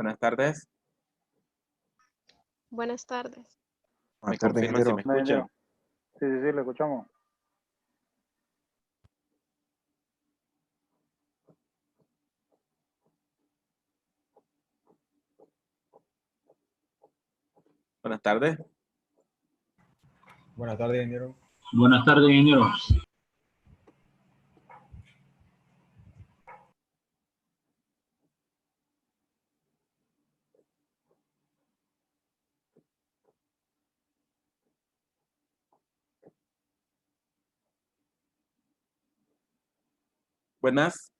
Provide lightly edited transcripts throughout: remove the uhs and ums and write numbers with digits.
Buenas tardes. Buenas tardes. ¿Me Buenas tardes, confirman si ingeniero. me escuchan? Sí, le escuchamos. Buenas tardes. Buenas tardes, ingeniero. Buenas tardes, ingeniero. Buenas.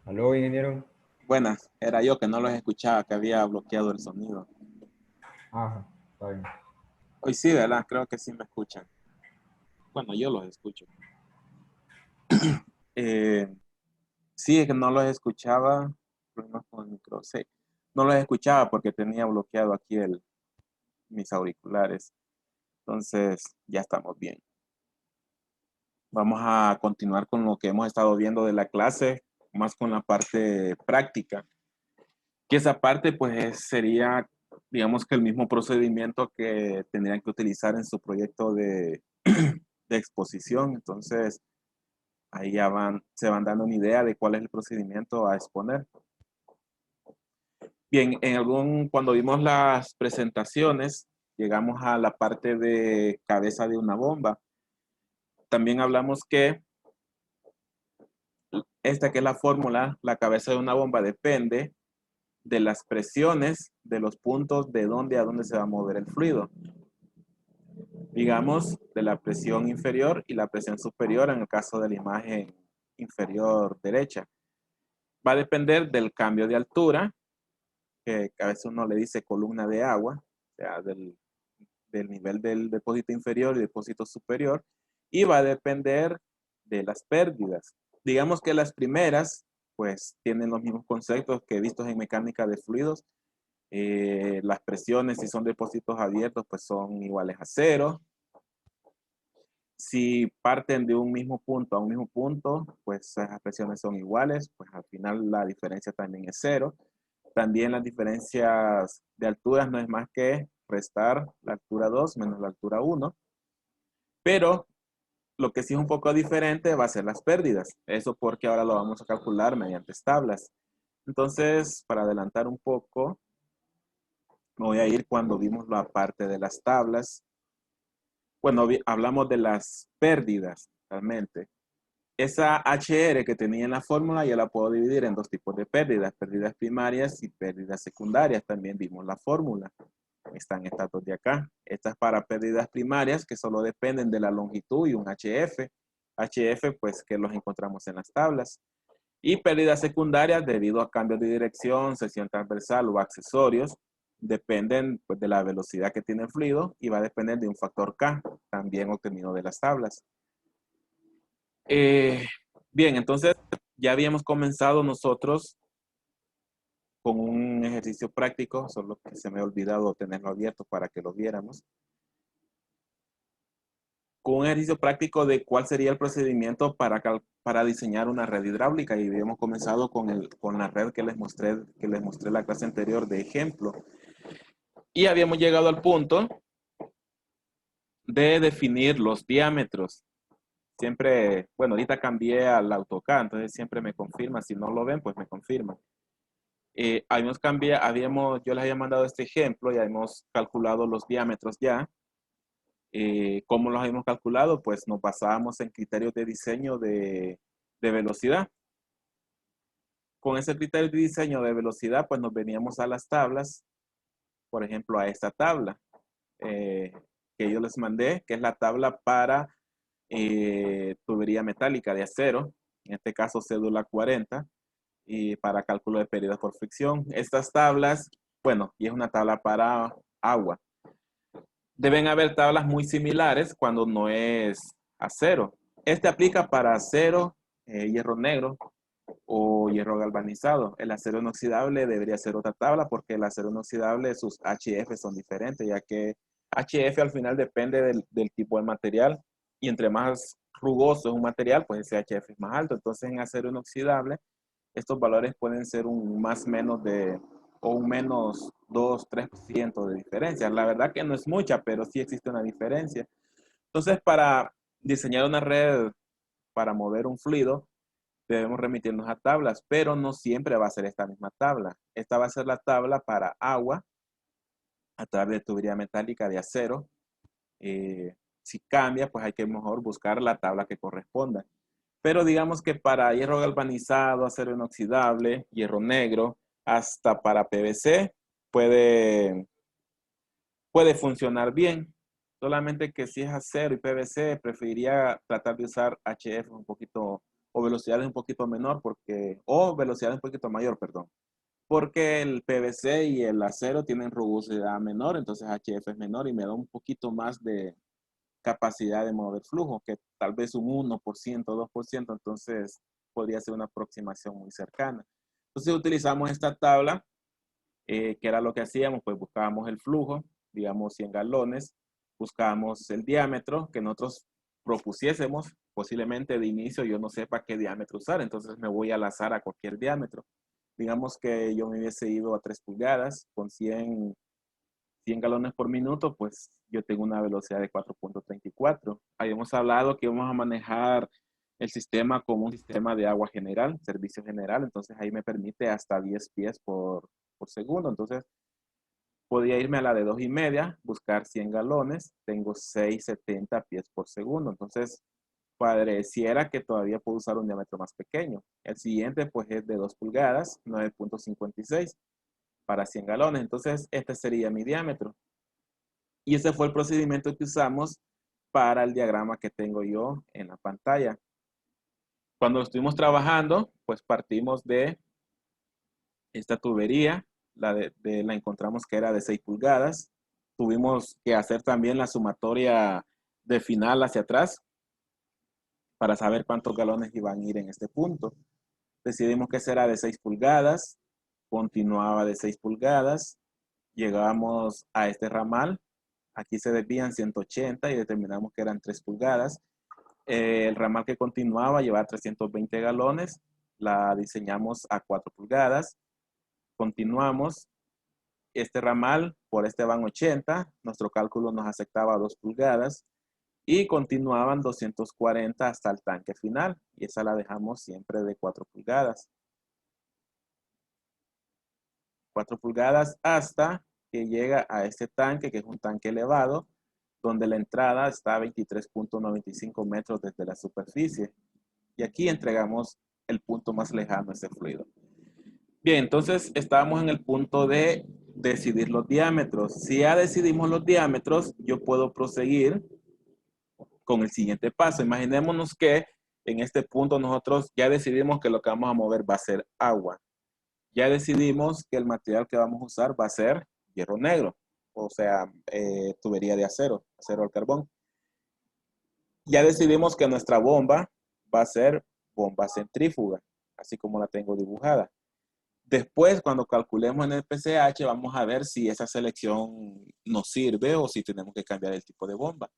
Aló, ingeniero. Buenas. Era yo que no los escuchaba, que había bloqueado el sonido. Ajá, está bien. Hoy sí, ¿verdad? Creo que sí me escuchan. Bueno, yo los escucho. Sí, es que no los escuchaba. Problemas con el micro. Sí. No los escuchaba porque tenía bloqueado aquí mis auriculares. Entonces, ya estamos bien. Vamos a continuar con lo que hemos estado viendo de la clase, más con la parte práctica. Que esa parte, pues, sería, digamos que el mismo procedimiento que tendrían que utilizar en su proyecto de exposición. Entonces, ahí ya se van dando una idea de cuál es el procedimiento a exponer. Bien, cuando vimos las presentaciones, llegamos a la parte de cabeza de una bomba. También hablamos que esta que es la fórmula, la cabeza de una bomba depende de las presiones de los puntos de dónde a dónde se va a mover el fluido. Digamos, de la presión inferior y la presión superior en el caso de la imagen inferior derecha. Va a depender del cambio de altura, que a veces uno le dice columna de agua, o sea, del nivel del depósito inferior y depósito superior, y va a depender de las pérdidas. Digamos que las primeras, pues, tienen los mismos conceptos que vistos en mecánica de fluidos. Las presiones, si son depósitos abiertos, pues son iguales a cero. Si parten de un mismo punto a un mismo punto, pues esas presiones son iguales, pues al final la diferencia también es cero. También las diferencias de alturas no es más que restar la altura 2 menos la altura 1. Pero lo que sí es un poco diferente va a ser las pérdidas. Eso porque ahora lo vamos a calcular mediante tablas. Entonces, para adelantar un poco, me voy a ir cuando vimos la parte de las tablas. Bueno, hablamos de las pérdidas, realmente. Esa HR que tenía en la fórmula ya la puedo dividir en dos tipos de pérdidas, pérdidas primarias y pérdidas secundarias. También vimos la fórmula. Están estas dos de acá. Estas para pérdidas primarias que solo dependen de la longitud y un HF. HF pues que los encontramos en las tablas. Y pérdidas secundarias debido a cambios de dirección, sección transversal o accesorios. Dependen pues, de la velocidad que tiene el fluido y va a depender de un factor K, también obtenido de las tablas. Bien, entonces ya habíamos comenzado nosotros con un ejercicio práctico, solo que se me ha olvidado tenerlo abierto para que lo viéramos. Con un ejercicio práctico de cuál sería el procedimiento para diseñar una red hidráulica y habíamos comenzado con la red que les mostré la clase anterior de ejemplo. Y habíamos llegado al punto de definir los diámetros. Siempre, bueno, ahorita cambié al AutoCAD, entonces siempre me confirma. Si no lo ven, pues me confirman. Yo les había mandado este ejemplo, ya hemos calculado los diámetros ya. ¿Cómo los habíamos calculado? Pues nos basábamos en criterios de diseño de velocidad. Con ese criterio de diseño de velocidad, pues nos veníamos a las tablas, por ejemplo, a esta tabla que yo les mandé, que es la tabla para tubería metálica de acero, en este caso cédula 40, y para cálculo de pérdidas por fricción. Estas tablas, bueno, y es una tabla para agua. Deben haber tablas muy similares cuando no es acero. Este aplica para acero, hierro negro o hierro galvanizado. El acero inoxidable debería ser otra tabla porque el acero inoxidable, sus HF son diferentes, ya que HF al final depende del tipo de material y entre más rugoso es un material, pues ese HF es más alto. Entonces en acero inoxidable, estos valores pueden ser un más menos de, o un menos 2-3% de diferencia. La verdad que no es mucha, pero sí existe una diferencia. Entonces para diseñar una red para mover un fluido, debemos remitirnos a tablas, pero no siempre va a ser esta misma tabla. Esta va a ser la tabla para agua a través de tubería metálica de acero. Si cambia, pues hay que mejor buscar la tabla que corresponda. Pero digamos que para hierro galvanizado, acero inoxidable, hierro negro, hasta para PVC, puede funcionar bien. Solamente que si es acero y PVC, preferiría tratar de usar HF un poquito, o velocidades un poquito menor, o velocidades un poquito mayor, perdón. Porque el PVC y el acero tienen rugosidad menor, entonces HF es menor y me da un poquito más de capacidad de mover flujo, que tal vez un 1%, 2%, entonces podría ser una aproximación muy cercana. Entonces utilizamos esta tabla, que era lo que hacíamos, pues buscábamos el flujo, digamos 100 galones, buscábamos el diámetro que nosotros propusiésemos, posiblemente de inicio yo no sepa qué diámetro usar, entonces me voy al azar a cualquier diámetro. Digamos que yo me hubiese ido a 3 pulgadas con 100 galones por minuto, pues yo tengo una velocidad de 4.34. Habíamos hablado que íbamos a manejar el sistema como un sistema de agua general, servicio general, entonces ahí me permite hasta 10 pies por segundo. Entonces podía irme a la de 2,5, buscar 100 galones, tengo 670 pies por segundo. Entonces pareciera que todavía puedo usar un diámetro más pequeño. El siguiente pues es de 2 pulgadas, 9.56 para 100 galones. Entonces este sería mi diámetro. Y ese fue el procedimiento que usamos para el diagrama que tengo yo en la pantalla. Cuando lo estuvimos trabajando, pues partimos de esta tubería, la encontramos que era de 6 pulgadas. Tuvimos que hacer también la sumatoria de final hacia atrás para saber cuántos galones iban a ir en este punto. Decidimos que será de 6 pulgadas, continuaba de 6 pulgadas, llegamos a este ramal, aquí se desvían 180 y determinamos que eran 3 pulgadas. El ramal que continuaba llevaba 320 galones, la diseñamos a 4 pulgadas, continuamos, este ramal por este van 80, nuestro cálculo nos aceptaba 2 pulgadas y continuaban 240 hasta el tanque final y esa la dejamos siempre de 4 pulgadas. 4 pulgadas hasta que llega a este tanque, que es un tanque elevado, donde la entrada está a 23.95 metros desde la superficie. Y aquí entregamos el punto más lejano a ese fluido. Bien, entonces estábamos en el punto de decidir los diámetros. Si ya decidimos los diámetros, yo puedo proseguir con el siguiente paso. Imaginémonos que en este punto nosotros ya decidimos que lo que vamos a mover va a ser agua. Ya decidimos que el material que vamos a usar va a ser hierro negro, o sea, tubería de acero, acero al carbón. Ya decidimos que nuestra bomba va a ser bomba centrífuga, así como la tengo dibujada. Después, cuando calculemos en el PCH, vamos a ver si esa selección nos sirve o si tenemos que cambiar el tipo de bomba.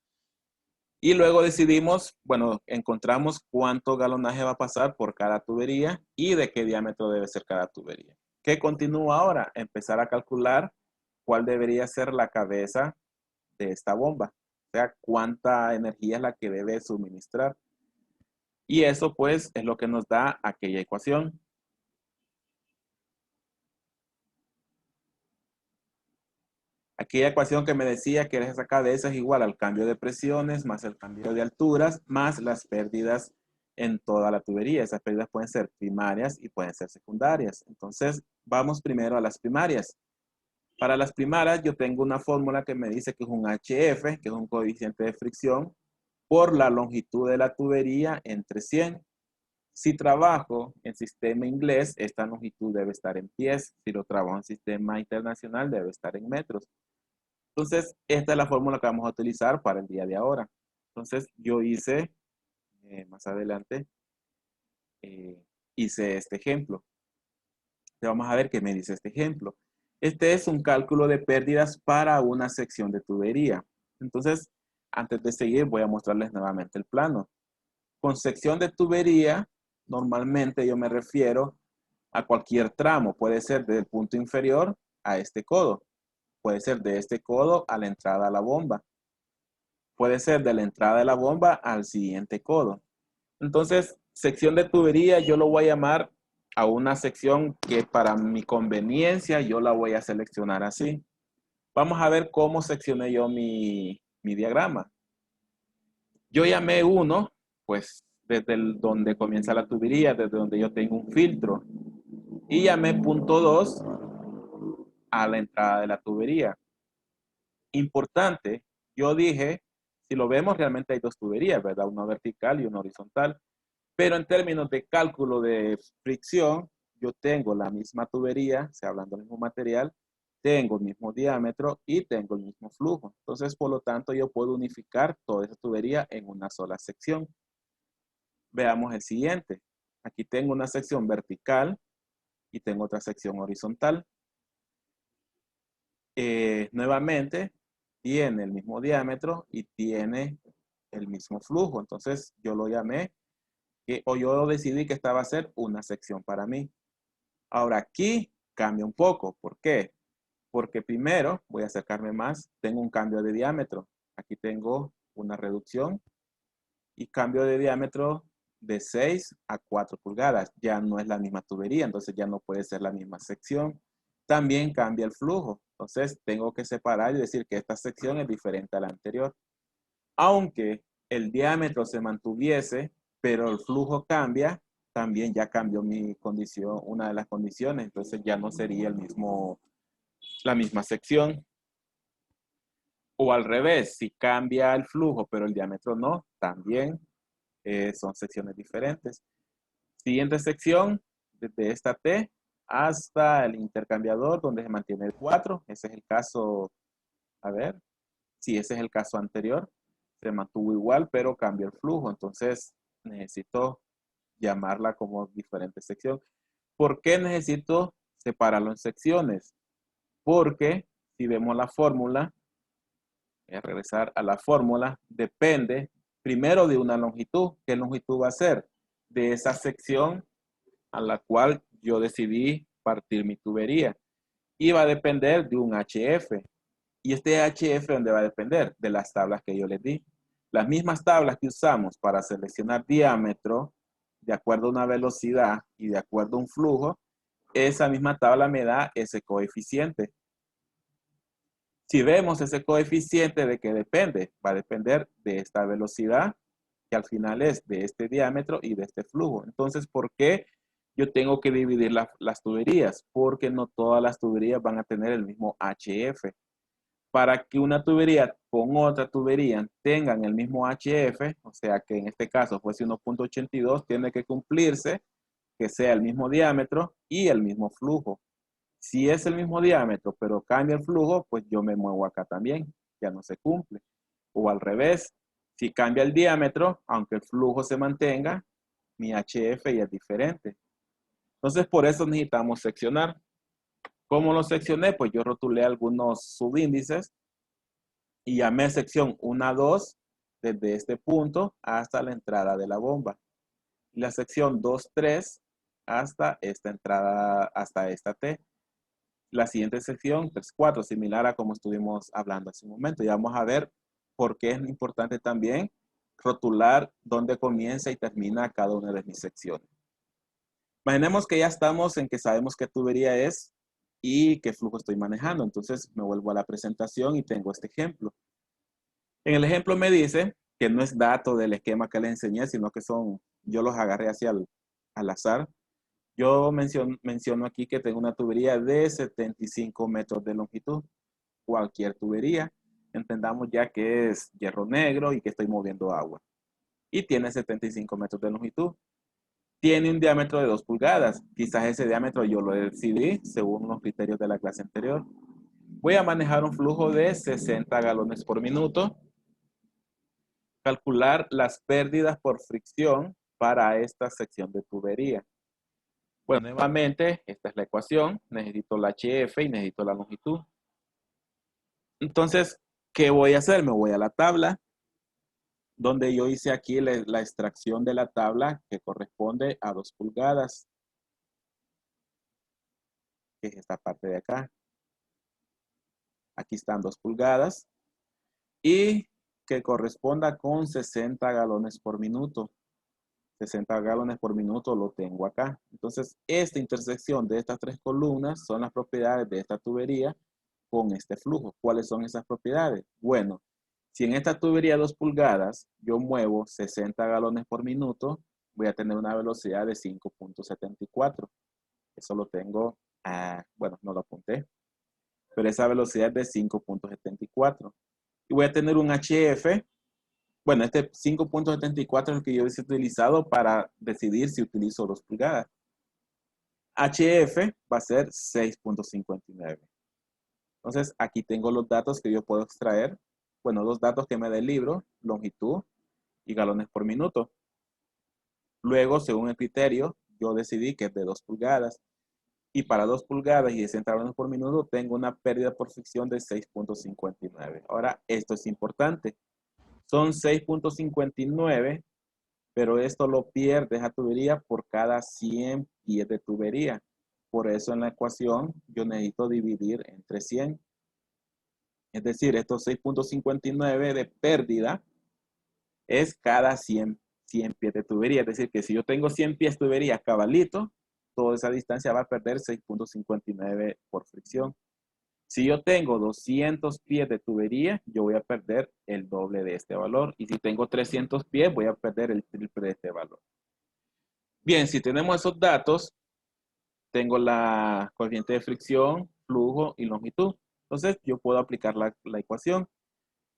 Y luego decidimos, bueno, encontramos cuánto galonaje va a pasar por cada tubería y de qué diámetro debe ser cada tubería. ¿Qué continúa ahora? Empezar a calcular cuál debería ser la cabeza de esta bomba. O sea, cuánta energía es la que debe suministrar. Y eso pues es lo que nos da aquella ecuación. Aquella ecuación que me decía que esa cabeza es igual al cambio de presiones más el cambio de alturas más las pérdidas en toda la tubería. Esas pérdidas pueden ser primarias y pueden ser secundarias. Entonces, vamos primero a las primarias. Para las primarias yo tengo una fórmula que me dice que es un HF, que es un coeficiente de fricción, por la longitud de la tubería entre 100. Si trabajo en sistema inglés, esta longitud debe estar en pies. Si lo trabajo en sistema internacional, debe estar en metros. Entonces, esta es la fórmula que vamos a utilizar para el día de ahora. Entonces, yo hice, más adelante, hice este ejemplo. Vamos a ver qué me dice este ejemplo. Este es un cálculo de pérdidas para una sección de tubería. Entonces, antes de seguir, voy a mostrarles nuevamente el plano. Con sección de tubería, normalmente yo me refiero a cualquier tramo. Puede ser del punto inferior a este codo. Puede ser de este codo a la entrada a la bomba. Puede ser de la entrada de la bomba al siguiente codo. Entonces, sección de tubería yo lo voy a llamar a una sección que para mi conveniencia yo la voy a seleccionar así. Vamos a ver cómo seccioné yo mi diagrama. Yo llamé 1, pues desde donde comienza la tubería, desde donde yo tengo un filtro. Y llamé punto 2 a la entrada de la tubería. Importante, yo dije, si lo vemos realmente hay dos tuberías, ¿verdad? Una vertical y una horizontal. Pero en términos de cálculo de fricción, yo tengo la misma tubería, o sea, hablando del mismo material, tengo el mismo diámetro y tengo el mismo flujo. Entonces, por lo tanto, yo puedo unificar toda esa tubería en una sola sección. Veamos el siguiente. Aquí tengo una sección vertical y tengo otra sección horizontal. Nuevamente, tiene el mismo diámetro y tiene el mismo flujo. Entonces, yo lo llamé, o yo decidí que esta va a ser una sección para mí. Ahora aquí cambia un poco. ¿Por qué? Porque primero, voy a acercarme más, tengo un cambio de diámetro. Aquí tengo una reducción y cambio de diámetro de 6 a 4 pulgadas. Ya no es la misma tubería, entonces ya no puede ser la misma sección. También cambia el flujo. Entonces tengo que separar y decir que esta sección es diferente a la anterior. Aunque el diámetro se mantuviese, pero el flujo cambia, también ya cambió mi condición, una de las condiciones. Entonces ya no sería la misma sección. O al revés, si cambia el flujo, pero el diámetro no, también son secciones diferentes. Siguiente sección, desde esta T hasta el intercambiador donde se mantiene el 4. Ese es el caso, a ver, si ese es el caso anterior, se mantuvo igual, pero cambió el flujo. Entonces necesito llamarla como diferente sección. ¿Por qué necesito separarlo en secciones? Porque si vemos la fórmula, voy a regresar a la fórmula, depende primero de una longitud. ¿Qué longitud va a ser? De esa sección a la cual yo decidí partir mi tubería. Y va a depender de un HF. Y este HF, ¿dónde va a depender? De las tablas que yo les di. Las mismas tablas que usamos para seleccionar diámetro, de acuerdo a una velocidad y de acuerdo a un flujo, esa misma tabla me da ese coeficiente. Si vemos ese coeficiente, ¿de qué depende? Va a depender de esta velocidad, que al final es de este diámetro y de este flujo. Entonces, ¿por qué yo tengo que dividir las tuberías? Porque no todas las tuberías van a tener el mismo HF. Para que una tubería con otra tubería tengan el mismo HF, o sea que en este caso fuese 1.82, tiene que cumplirse que sea el mismo diámetro y el mismo flujo. Si es el mismo diámetro, pero cambia el flujo, pues yo me muevo acá también, ya no se cumple. O al revés, si cambia el diámetro, aunque el flujo se mantenga, mi HF ya es diferente. Entonces, por eso necesitamos seccionar. ¿Cómo lo seccioné? Pues yo rotulé algunos subíndices y llamé sección 1 a 2 desde este punto hasta la entrada de la bomba. Y la sección 2, 3 hasta esta entrada, hasta esta T. La siguiente sección, 3, 4, similar a como estuvimos hablando hace un momento. Y vamos a ver por qué es importante también rotular dónde comienza y termina cada una de mis secciones. Imaginemos que ya estamos en que sabemos qué tubería es y qué flujo estoy manejando. Entonces me vuelvo a la presentación y tengo este ejemplo. En el ejemplo me dice que no es dato del esquema que le enseñé, sino que yo los agarré hacia al azar. Yo menciono aquí que tengo una tubería de 75 metros de longitud. Cualquier tubería. Entendamos ya que es hierro negro y que estoy moviendo agua. Y tiene 75 metros de longitud. Tiene un diámetro de 2 pulgadas. Quizás ese diámetro yo lo decidí según los criterios de la clase anterior. Voy a manejar un flujo de 60 galones por minuto. Calcular las pérdidas por fricción para esta sección de tubería. Bueno, nuevamente, esta es la ecuación. Necesito la HF y necesito la longitud. Entonces, ¿qué voy a hacer? Me voy a la tabla donde yo hice aquí la extracción de la tabla que corresponde a 2 pulgadas, que es esta parte de acá. Aquí están 2 pulgadas y que corresponda con 60 galones por minuto. 60 galones por minuto lo tengo acá. Entonces, esta intersección de estas 3 columnas son las propiedades de esta tubería con este flujo. ¿Cuáles son esas propiedades? Bueno, si en esta tubería 2 pulgadas yo muevo 60 galones por minuto, voy a tener una velocidad de 5.74. Eso lo tengo, bueno, no lo apunté, pero esa velocidad es de 5.74. Y voy a tener un HF. Bueno, este 5.74 es el que yo he utilizado para decidir si utilizo 2 pulgadas. HF va a ser 6.59. Entonces, aquí tengo los datos que yo puedo extraer. Bueno, los datos que me da el libro, longitud y galones por minuto. Luego, según el criterio, yo decidí que es de 2 pulgadas. Y para 2 pulgadas y 60 galones por minuto, tengo una pérdida por fricción de 6.59. Ahora, esto es importante. Son 6.59, pero esto lo pierde esa tubería por cada 100 pies de tubería. Por eso en la ecuación yo necesito dividir entre 100. Es decir, estos 6.59 de pérdida es cada 100 pies de tubería. Es decir, que si yo tengo 100 pies de tubería cabalito, toda esa distancia va a perder 6.59 por fricción. Si yo tengo 200 pies de tubería, yo voy a perder el doble de este valor. Y si tengo 300 pies, voy a perder el triple de este valor. Bien, si tenemos esos datos, tengo la coeficiente de fricción, flujo y longitud. Entonces, yo puedo aplicar la ecuación.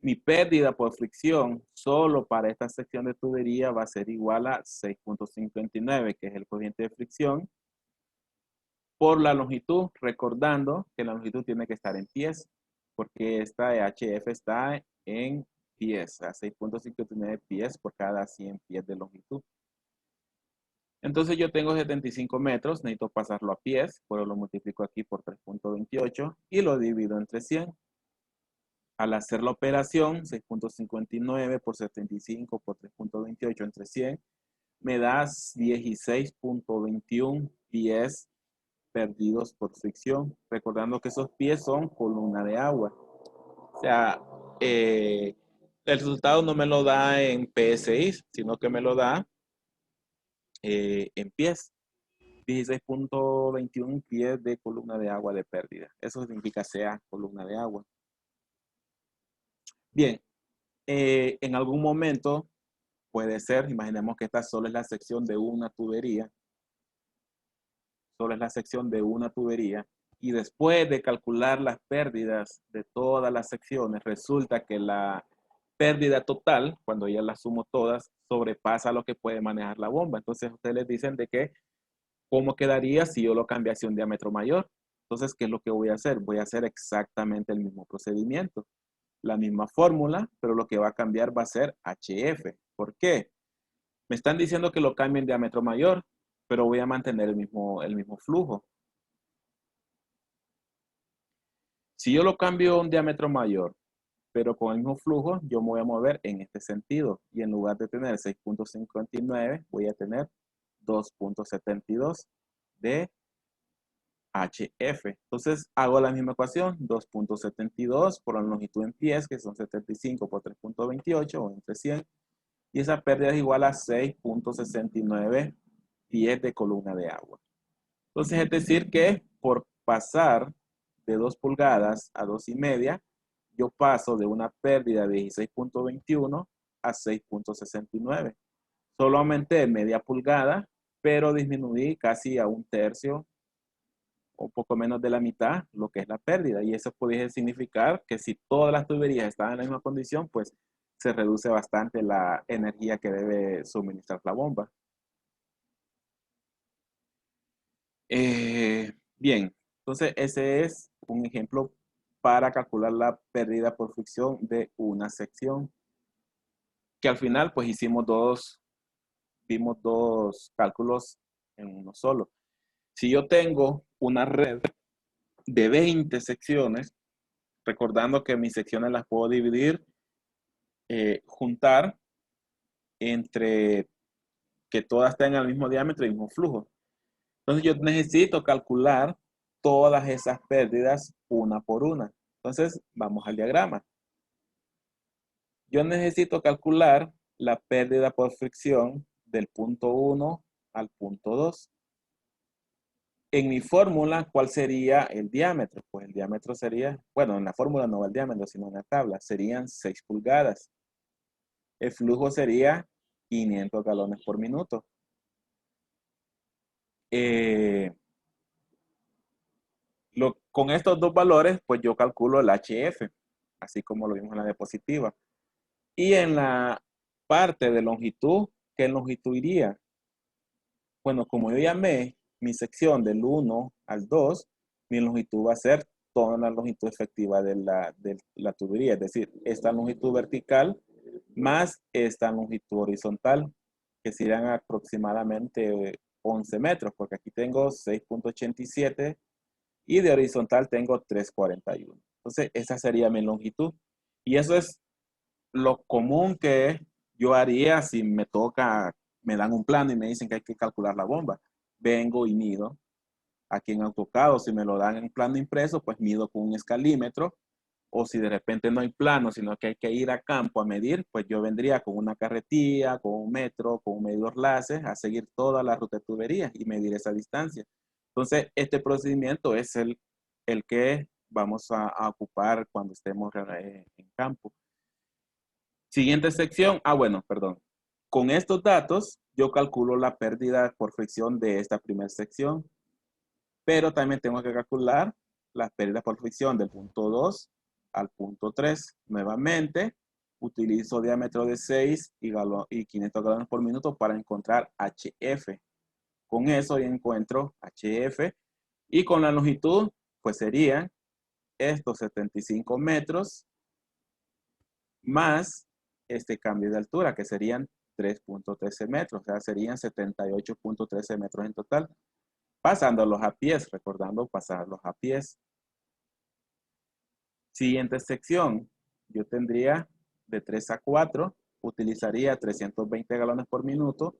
Mi pérdida por fricción solo para esta sección de tubería va a ser igual a 6.59, que es el coeficiente de fricción, por la longitud, recordando que la longitud tiene que estar en pies, porque esta HF está en pies, a 6.59 pies por cada 100 pies de longitud. Entonces yo tengo 75 metros, necesito pasarlo a pies, pero lo multiplico aquí por 3.28 y lo divido entre 100. Al hacer la operación, 6.59 por 75 por 3.28 entre 100, me da 16.21 pies perdidos por fricción. Recordando que esos pies son columna de agua. O sea, el resultado no me lo da en PSI, sino que me lo da en pies. 16.21 pies de columna de agua de pérdida. Eso significa sea columna de agua. Bien, en algún momento puede ser, imaginemos que esta solo es la sección de una tubería. Solo es la sección de una tubería. Y después de calcular las pérdidas de todas las secciones, resulta que la pérdida total, cuando ya las sumo todas, sobrepasa lo que puede manejar la bomba. Entonces ustedes les dicen de que ¿cómo quedaría si yo lo cambiase a un diámetro mayor? Entonces, ¿qué es lo que voy a hacer? Voy a hacer exactamente el mismo procedimiento. La misma fórmula, pero lo que va a cambiar va a ser HF. ¿Por qué? Me están diciendo que lo cambie en diámetro mayor, pero voy a mantener el mismo flujo. Si yo lo cambio a un diámetro mayor, pero con el mismo flujo, yo me voy a mover en este sentido. Y en lugar de tener 6.59, voy a tener 2.72 de HF. Entonces hago la misma ecuación, 2.72 por la longitud en pies, que son 75 por 3.28 o entre 100. Y esa pérdida es igual a 6.69 pies de columna de agua. Entonces es decir que por pasar de 2 pulgadas a 2,5, yo paso de una pérdida de 16.21 a 6.69. Solo aumenté media pulgada, pero disminuí casi a un tercio o poco menos de la mitad lo que es la pérdida. Y eso puede significar que si todas las tuberías están en la misma condición, pues se reduce bastante la energía que debe suministrar la bomba. Bien, entonces ese es un ejemplo para calcular la pérdida por fricción de una sección. Que al final pues vimos dos cálculos en uno solo. Si yo tengo una red de 20 secciones, recordando que mis secciones las puedo dividir, juntar entre que todas tengan el mismo diámetro y el mismo flujo. Entonces yo necesito calcular todas esas pérdidas una por una. Entonces vamos al diagrama. Yo necesito calcular la pérdida por fricción del punto 1 al punto 2. En mi fórmula, ¿cuál sería el diámetro? Pues el diámetro sería, bueno, en la fórmula no va el diámetro, sino en la tabla, serían 6 pulgadas. El flujo sería 500 galones por minuto. Con estos dos valores, pues yo calculo el HF, así como lo vimos en la diapositiva. Y en la parte de longitud, ¿qué longitud iría? Bueno, como yo llamé mi sección del 1 al 2, mi longitud va a ser toda la longitud efectiva de la tubería, es decir, esta longitud vertical más esta longitud horizontal, que serían aproximadamente 11 metros, porque aquí tengo 6.87 y de horizontal tengo 3.41. Entonces, esa sería mi longitud. Y eso es lo común que yo haría si me toca, me dan un plano y me dicen que hay que calcular la bomba. Vengo y mido. Aquí en AutoCAD, si me lo dan en plano impreso, pues mido con un escalímetro. O si de repente no hay plano, sino que hay que ir a campo a medir, pues yo vendría con una carretilla, con un metro, con un medidor láser, a seguir toda la ruta de tuberías y medir esa distancia. Entonces, este procedimiento es el que vamos a ocupar cuando estemos en campo. Siguiente sección. Bueno, perdón. Con estos datos, yo calculo la pérdida por fricción de esta primera sección, pero también tengo que calcular las pérdidas por fricción del punto 2 al punto 3. Nuevamente, utilizo diámetro de 6 y 500 galones por minuto para encontrar HF. Con eso yo encuentro HF y con la longitud, pues serían estos 75 metros más este cambio de altura, que serían 3.13 metros, o sea, serían 78.13 metros en total, pasándolos a pies, recordando pasarlos a pies. Siguiente sección, yo tendría de 3 a 4, utilizaría 320 galones por minuto,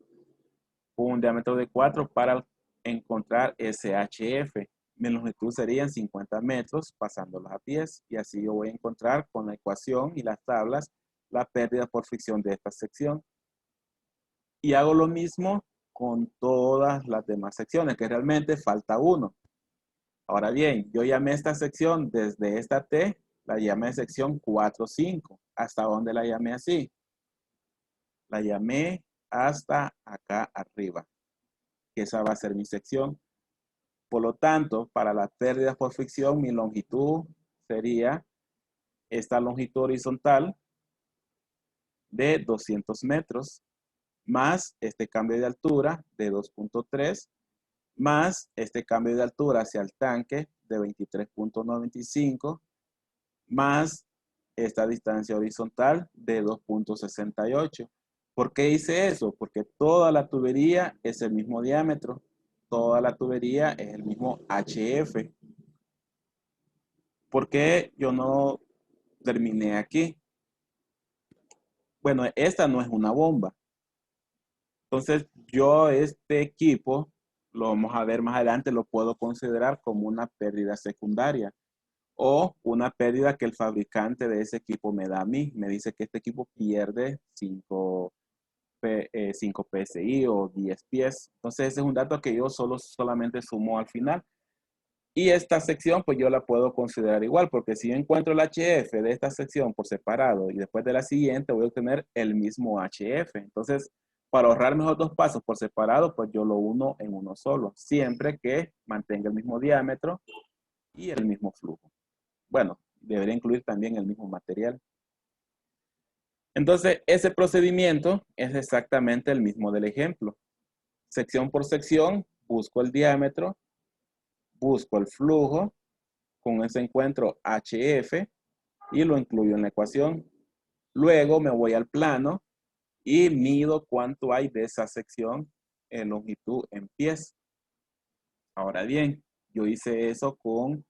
un diámetro de 4 para encontrar SHF. Mi longitud serían 50 metros pasándolos a pies y así yo voy a encontrar con la ecuación y las tablas la pérdida por fricción de esta sección. Y hago lo mismo con todas las demás secciones, que realmente falta uno. Ahora bien, yo llamé esta sección desde esta T, la llamé sección 4.5. ¿Hasta dónde la llamé así? La llamé hasta acá arriba, que esa va a ser mi sección. Por lo tanto, para las pérdidas por fricción, mi longitud sería esta longitud horizontal de 200 metros, más este cambio de altura de 2.3, más este cambio de altura hacia el tanque de 23.95, más esta distancia horizontal de 2.68. ¿Por qué hice eso? Porque toda la tubería es el mismo diámetro. Toda la tubería es el mismo HF. ¿Por qué yo no terminé aquí? Bueno, esta no es una bomba. Entonces, yo este equipo, lo vamos a ver más adelante, lo puedo considerar como una pérdida secundaria o una pérdida que el fabricante de ese equipo me da a mí. Me dice que este equipo pierde 5 PSI o 10 pies. Entonces, ese es un dato que yo solamente sumo al final. Y esta sección, pues yo la puedo considerar igual, porque si yo encuentro el HF de esta sección por separado y después de la siguiente, voy a obtener el mismo HF. Entonces, para ahorrarme esos dos pasos por separado, pues yo lo uno en uno solo, siempre que mantenga el mismo diámetro y el mismo flujo. Bueno, debería incluir también el mismo material. Entonces, ese procedimiento es exactamente el mismo del ejemplo. Sección por sección, busco el diámetro, busco el flujo, con ese encuentro HF y lo incluyo en la ecuación. Luego me voy al plano y mido cuánto hay de esa sección en longitud en pies. Ahora bien, yo hice eso con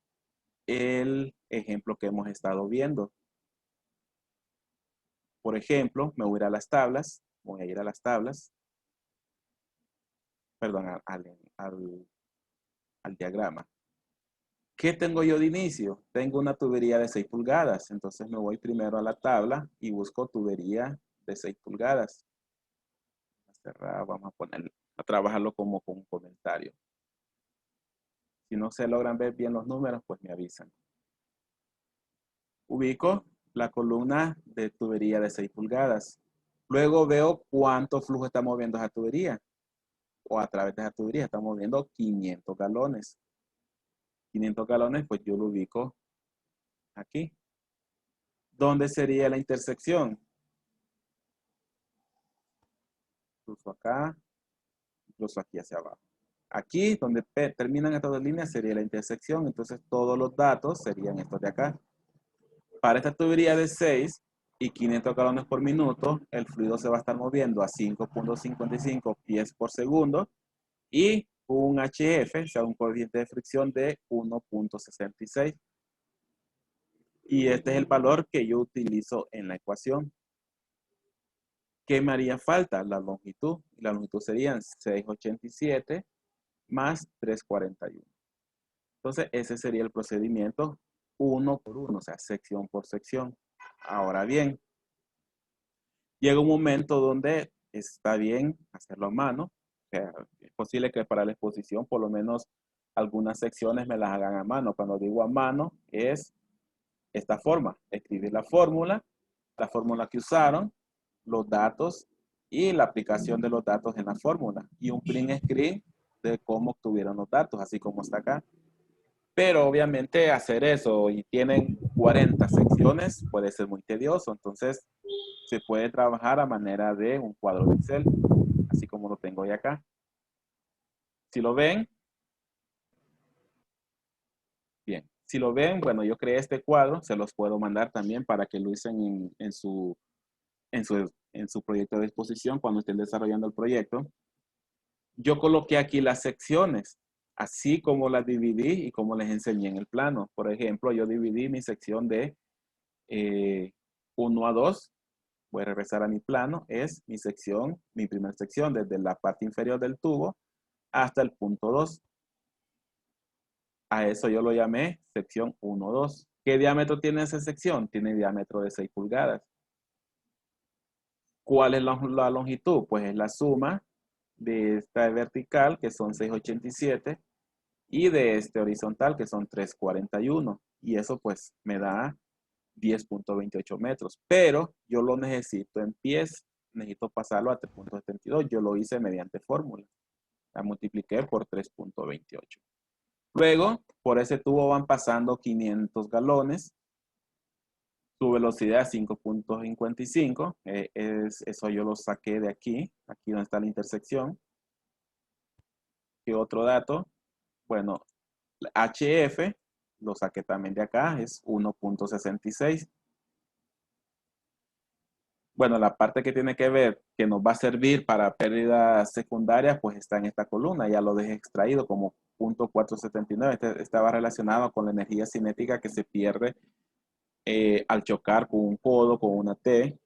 el ejemplo que hemos estado viendo. Por ejemplo, me voy a ir a las tablas Voy a ir a las tablas. Perdón, al diagrama. ¿Qué tengo yo de inicio? Tengo una tubería de 6 pulgadas. Entonces me voy primero a la tabla y busco tubería de 6 pulgadas. Vamos a trabajarlo como con un comentario. Si no se logran ver bien los números, pues me avisan. Ubico la columna de tubería de 6 pulgadas. Luego veo cuánto flujo está moviendo esa tubería. O a través de esa tubería está moviendo 500 galones. 500 galones, pues yo lo ubico aquí. ¿Dónde sería la intersección? Incluso acá, incluso aquí hacia abajo. Aquí, donde terminan estas dos líneas, sería la intersección. Entonces, todos los datos serían estos de acá. Para esta tubería de 6 y 500 galones por minuto, el fluido se va a estar moviendo a 5.55 pies por segundo y un HF, o sea, un coeficiente de fricción de 1.66. Y este es el valor que yo utilizo en la ecuación. ¿Qué me haría falta? La longitud. La longitud serían 687 más 341. Entonces, ese sería el procedimiento uno por uno, o sea, sección por sección. Ahora bien, llega un momento donde está bien hacerlo a mano. O sea, es posible que para la exposición por lo menos algunas secciones me las hagan a mano. Cuando digo a mano es esta forma. Escribir la fórmula que usaron, los datos y la aplicación de los datos en la fórmula. Y un print screen de cómo obtuvieron los datos, así como está acá. Pero obviamente hacer eso y tienen 40 secciones puede ser muy tedioso. Entonces se puede trabajar a manera de un cuadro de Excel, así como lo tengo hoy acá. Si lo ven, bien. Si lo ven, bueno, yo creé este cuadro, se los puedo mandar también para que lo usen en su proyecto de exposición cuando estén desarrollando el proyecto. Yo coloqué aquí las secciones, así como las dividí y como les enseñé en el plano. Por ejemplo, yo dividí mi sección de 1 a 2. Voy a regresar a mi plano. Es mi sección, mi primera sección, desde la parte inferior del tubo hasta el punto 2. A eso yo lo llamé sección 1-2. ¿Qué diámetro tiene esa sección? Tiene diámetro de 6 pulgadas. ¿Cuál es la longitud? Pues es la suma de esta vertical, que son 687, y de este horizontal, que son 341. Y eso pues me da 10.28 metros. Pero yo lo necesito en pies. Necesito pasarlo a 3.72. Yo lo hice mediante fórmula. La multipliqué por 3.28. Luego, por ese tubo van pasando 500 galones. Su velocidad es 5.55. Eso yo lo saqué de aquí donde está la intersección. ¿Qué otro dato? Bueno, HF lo saqué también de acá, es 1.66. Bueno, la parte que tiene que ver, que nos va a servir para pérdidas secundarias, pues está en esta columna. Ya lo dejé extraído como 0.479. Estaba relacionado con la energía cinética que se pierde al chocar con un codo, con una T,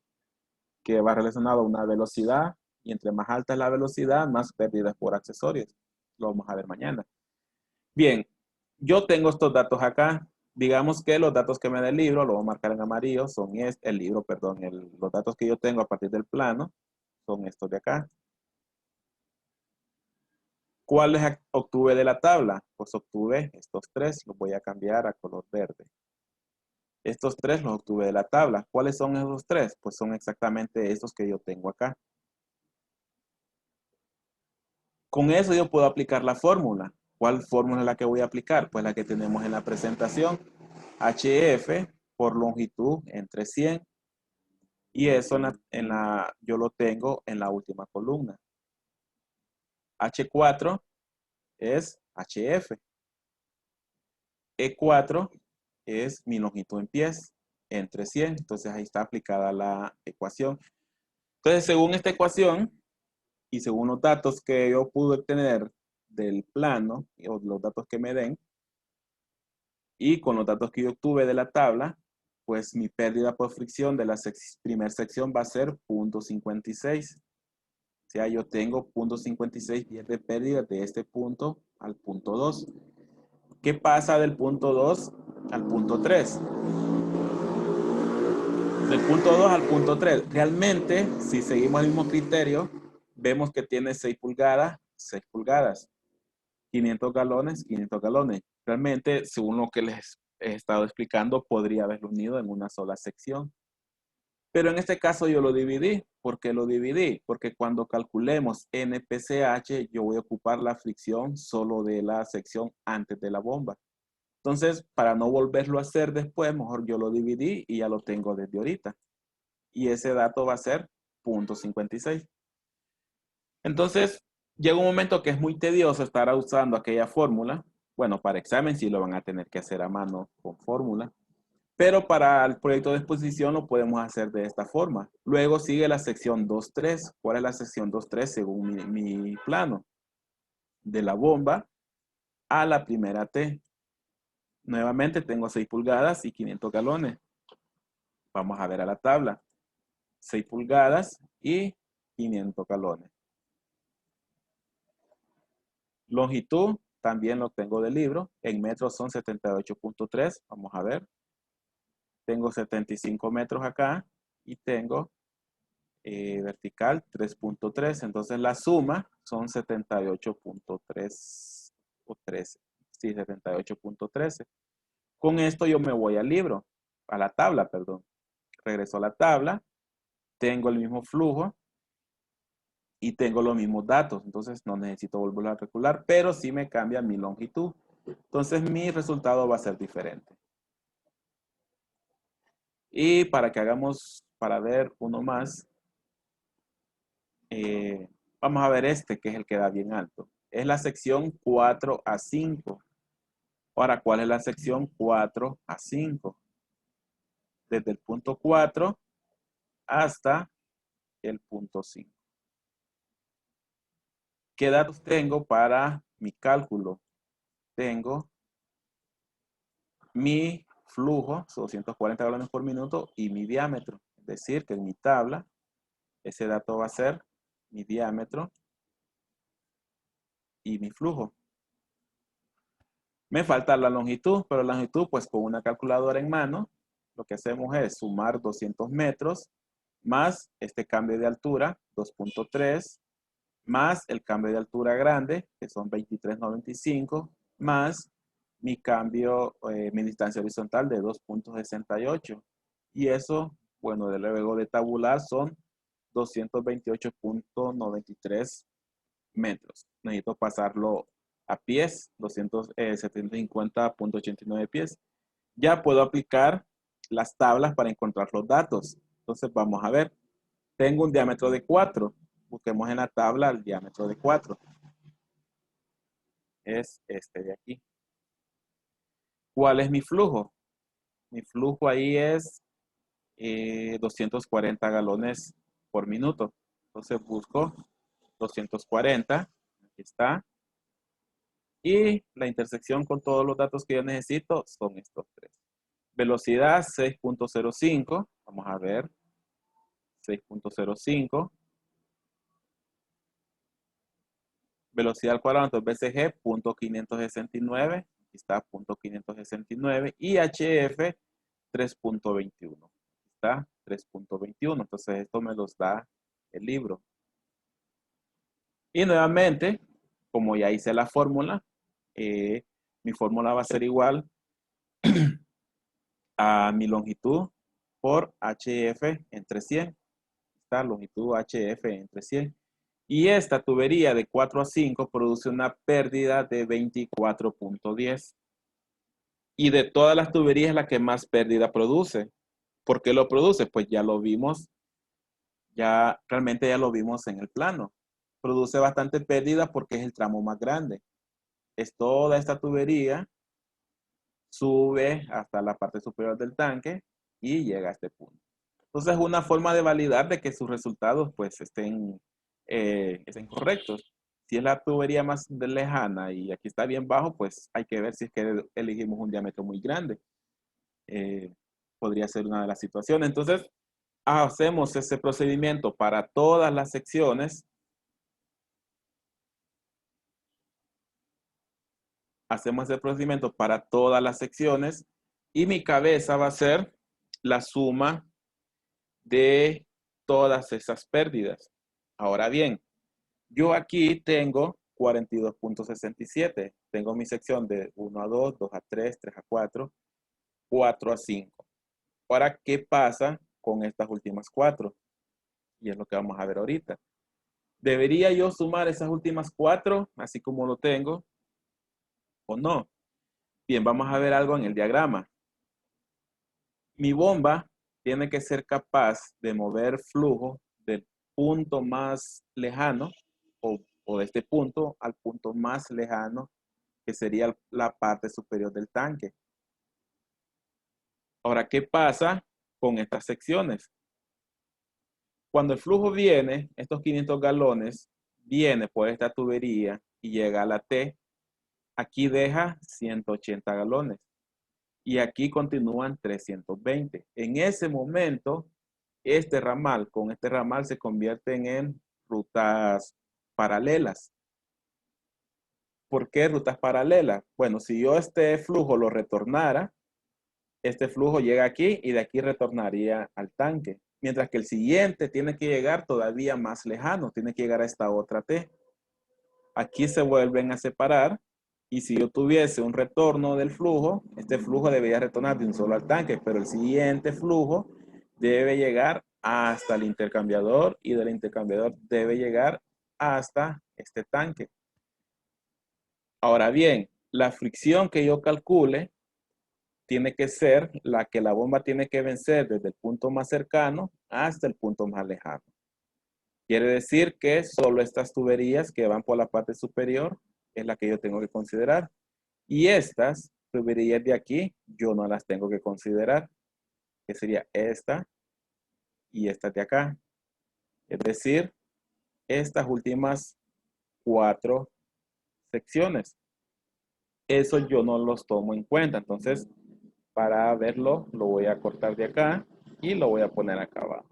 que va relacionado a una velocidad, y entre más alta es la velocidad, más pérdidas por accesorios. Lo vamos a ver mañana. Bien, yo tengo estos datos acá. Digamos que los datos que me da el libro, lo voy a marcar en amarillo, son los datos que yo tengo a partir del plano, son estos de acá. ¿Cuáles obtuve de la tabla? Pues obtuve estos tres, los voy a cambiar a color verde. Estos tres los obtuve de la tabla. ¿Cuáles son esos tres? Pues son exactamente estos que yo tengo acá. Con eso yo puedo aplicar la fórmula. ¿Cuál fórmula es la que voy a aplicar? Pues la que tenemos en la presentación. HF por longitud entre 100. Y eso yo lo tengo en la última columna. H4 es HF. E4 es mi longitud en pies entre 100. Entonces ahí está aplicada la ecuación. Entonces, según esta ecuación y según los datos que yo pude obtener del plano, o los datos que me den, y con los datos que yo obtuve de la tabla, pues mi pérdida por fricción de la primera sección va a ser 0.56. O sea, yo tengo 0.56 pies de pérdida de este punto al punto 2. ¿Qué pasa del punto 2 al punto 3? Del punto 2 al punto 3. Realmente, si seguimos el mismo criterio, vemos que tiene 6 pulgadas, 6 pulgadas. 500 galones, 500 galones. Realmente, según lo que les he estado explicando, podría haberlo unido en una sola sección. Pero en este caso yo lo dividí. ¿Por qué lo dividí? Porque cuando calculemos NPCH, yo voy a ocupar la fricción solo de la sección antes de la bomba. Entonces, para no volverlo a hacer después, mejor yo lo dividí y ya lo tengo desde ahorita. Y ese dato va a ser 0.56. Entonces, llega un momento que es muy tedioso estar usando aquella fórmula. Bueno, para examen sí lo van a tener que hacer a mano con fórmula. Pero para el proyecto de exposición lo podemos hacer de esta forma. Luego sigue la sección 2.3. ¿Cuál es la sección 2.3 según mi plano? De la bomba a la primera T. Nuevamente tengo 6 pulgadas y 500 galones. Vamos a ver a la tabla. 6 pulgadas y 500 galones. Longitud también lo tengo del libro. En metros son 78.3. Vamos a ver. Tengo 75 metros acá y tengo vertical 3.3. Entonces la suma son 78.3 o 13. Sí, 78.13. Con esto yo me voy al libro, a la tabla, perdón. Regreso a la tabla. Tengo el mismo flujo y tengo los mismos datos. Entonces no necesito volverlo a calcular, pero sí me cambia mi longitud. Entonces mi resultado va a ser diferente. Y para que hagamos, para ver uno más, vamos a ver este, que es el que da bien alto. Es la sección 4 a 5. Ahora, ¿cuál es la sección 4 a 5? Desde el punto 4 hasta el punto 5. ¿Qué datos tengo para mi cálculo? Tengo mi flujo, 240 galones por minuto, y mi diámetro. Es decir, que en mi tabla, ese dato va a ser mi diámetro y mi flujo. Me falta la longitud, pero la longitud, pues con una calculadora en mano, lo que hacemos es sumar 200 metros más este cambio de altura, 2.3, más el cambio de altura grande, que son 23.95, más mi cambio, mi distancia horizontal de 2.68. Y eso, bueno, de luego de tabular son 228.93 metros. Necesito pasarlo a pies, 750.89 pies. Ya puedo aplicar las tablas para encontrar los datos. Entonces vamos a ver. Tengo un diámetro de 4. Busquemos en la tabla el diámetro de 4. Es este de aquí. ¿Cuál es mi flujo? Mi flujo ahí es 240 galones por minuto. Entonces busco 240. Aquí está. Y la intersección con todos los datos que yo necesito son estos tres. Velocidad 6.05. Vamos a ver. 6.05. Velocidad al cuadrado, entonces BCG, 0.569. Aquí está, 0.569. Y HF, 3.21. Aquí está, 3.21. Entonces esto me los da el libro. Y nuevamente, como ya hice la fórmula, mi fórmula va a ser igual a mi longitud por HF entre 100. Esta longitud HF entre 100. Y esta tubería de 4 a 5 produce una pérdida de 24.10. Y de todas las tuberías es la que más pérdida produce. ¿Por qué lo produce? Pues ya lo vimos, realmente ya lo vimos en el plano. Produce bastante pérdida porque es el tramo más grande. Es toda esta tubería, sube hasta la parte superior del tanque y llega a este punto. Entonces es una forma de validar de que sus resultados pues estén correctos. Si es la tubería más lejana y aquí está bien bajo, pues hay que ver si es que elegimos un diámetro muy grande. Podría ser una de las situaciones. Entonces hacemos ese procedimiento para todas las secciones hacemos el procedimiento para todas las secciones y mi cabeza va a ser la suma de todas esas pérdidas. Ahora bien, yo aquí tengo 42.67. Tengo mi sección de 1 a 2, 2 a 3, 3 a 4, 4 a 5. Ahora, ¿qué pasa con estas últimas 4? Y es lo que vamos a ver ahorita. ¿Debería yo sumar esas últimas 4, así como lo tengo, o no? Bien, vamos a ver algo en el diagrama. Mi bomba tiene que ser capaz de mover flujo del punto más lejano o de este punto al punto más lejano, que sería la parte superior del tanque. Ahora, ¿qué pasa con estas secciones? Cuando el flujo viene, estos 500 galones, viene por esta tubería y llega a la T, aquí deja 180 galones y aquí continúan 320. En ese momento, este ramal con este ramal se convierten en rutas paralelas. ¿Por qué rutas paralelas? Bueno, si yo este flujo lo retornara, este flujo llega aquí y de aquí retornaría al tanque. Mientras que el siguiente tiene que llegar todavía más lejano, tiene que llegar a esta otra T. Aquí se vuelven a separar y si yo tuviese un retorno del flujo, este flujo debería retornar de un solo al tanque, pero el siguiente flujo debe llegar hasta el intercambiador y del intercambiador debe llegar hasta este tanque. Ahora bien, la fricción que yo calcule tiene que ser la que la bomba tiene que vencer desde el punto más cercano hasta el punto más lejano. Quiere decir que solo estas tuberías que van por la parte superior es la que yo tengo que considerar. Y estas tuberías de aquí yo no las tengo que considerar, que sería esta y esta de acá. Es decir, estas últimas 4 secciones. Eso yo no los tomo en cuenta. Entonces, para verlo, lo voy a cortar de acá y lo voy a poner acá abajo.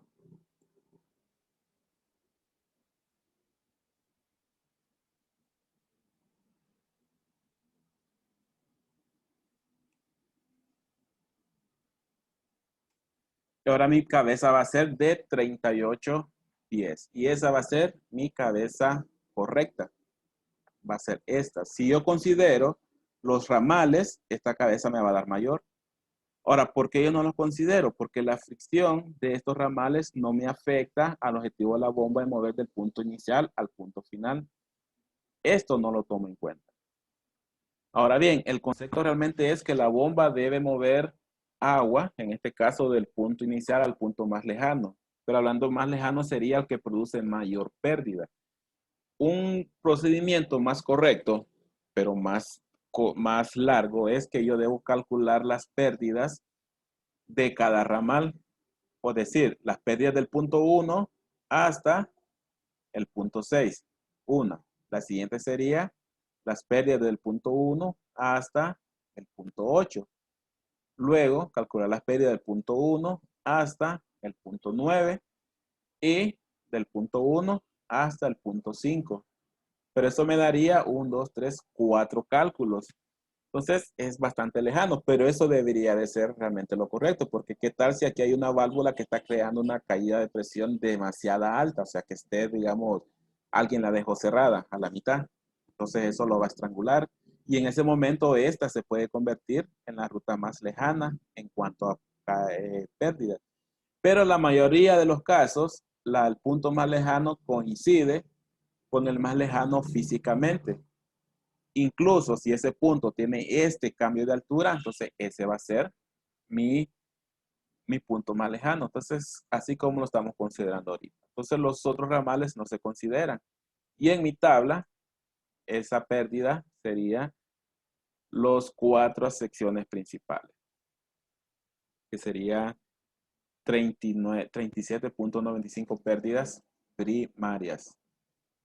Y ahora mi cabeza va a ser de 38 pies. Y esa va a ser mi cabeza correcta. Va a ser esta. Si yo considero los ramales, esta cabeza me va a dar mayor. Ahora, ¿por qué yo no los considero? Porque la fricción de estos ramales no me afecta al objetivo de la bomba de mover del punto inicial al punto final. Esto no lo tomo en cuenta. Ahora bien, el concepto realmente es que la bomba debe mover agua, en este caso del punto inicial al punto más lejano. Pero hablando más lejano sería el que produce mayor pérdida. Un procedimiento más correcto, pero más largo, es que yo debo calcular las pérdidas de cada ramal. O decir, las pérdidas del punto 1 hasta el punto 6. Una. La siguiente sería las pérdidas del punto 1 hasta el punto 8. Luego, calcular las pérdidas del punto 1 hasta el punto 9 y del punto 1 hasta el punto 5. Pero eso me daría 1, 2, 3, 4 cálculos. Entonces es bastante lejano, pero eso debería de ser realmente lo correcto, porque qué tal si aquí hay una válvula que está creando una caída de presión demasiada alta, o sea que esté, digamos, alguien la dejó cerrada a la mitad. Entonces eso lo va a estrangular y en ese momento esta se puede convertir en la ruta más lejana en cuanto a pérdidas. Pero la mayoría de los casos, el punto más lejano coincide con el más lejano físicamente. Incluso si ese punto tiene este cambio de altura, entonces ese va a ser mi punto más lejano. Entonces, así como lo estamos considerando ahorita. Entonces, los otros ramales no se consideran. Y en mi tabla, esa pérdida sería los 4 secciones principales, que sería 37.95 pérdidas primarias.